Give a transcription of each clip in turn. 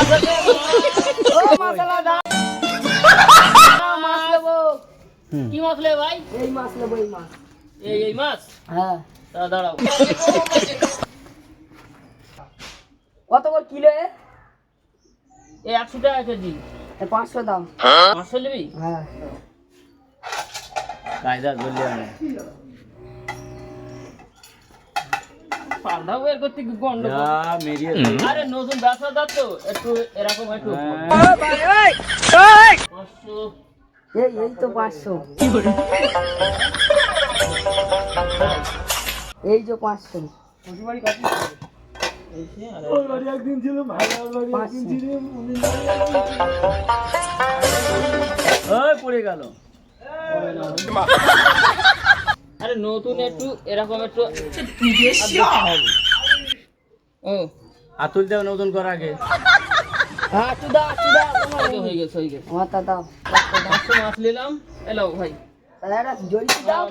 ও মাছলা দাও মাছ নেবো। কি মাছ লে ভাই? এই মাছ নেবো, এই মাছ। এই মাছ? হ্যাঁ। দাঁড়াও। কত করে কিলো? এই 100 টাকা কেজি। 500 দাম। 500 নিবি? হ্যাঁ। কায়দা বললি আমি। পাল্টা বের করতে কি গন্ডগোল? আরে নতুন ব্যবসাদার তো একটু এরকম একটু 500 এই তো 500। এই যে 500। একদিন ছিল ভালো একদিন ছিল পড়ে গেল। আরে নতুন একটু এরকম একটু ও আতুল দেও নতুন কর আগে। হ্যাঁ তুই দাও হয়ে গেছে মাথা দাও। 500 মাছ নিলাম। এলো ভাই। তাহলে একটা জড়ি দাও।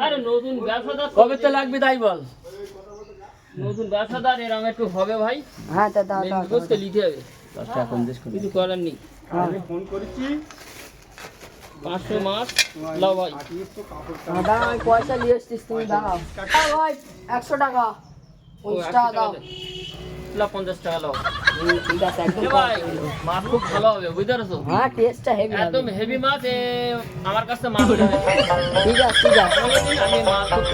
আরে নতুন ব্যবসাদার কবে তো লাগবে তাই বল। নতুন ব্যবসাদার এরকম একটু হবে ভাই। হ্যাঁ তা দাও দাও। বুঝতে লিখে হবে। কিছু করার নেই। আমি ফোন করেছি 500 মাছ লাও ভাই। দাও আমি পয়সা নিয়ে এসেছিস তুমি দাও। ভাই 100 টাকা। 50 টাকা দাও। 50 টাকা লাও। ঠিক আছে একদম। এ ভাই মাছ খুব ভালো হবে বুঝতে পারছো? হ্যাঁ টেস্টটা হেভি হবে। একদম হেভি মাছ আমার কাছে মাছ নেবে। ঠিক আছে ঠিক আছে। আমি মাছ খুব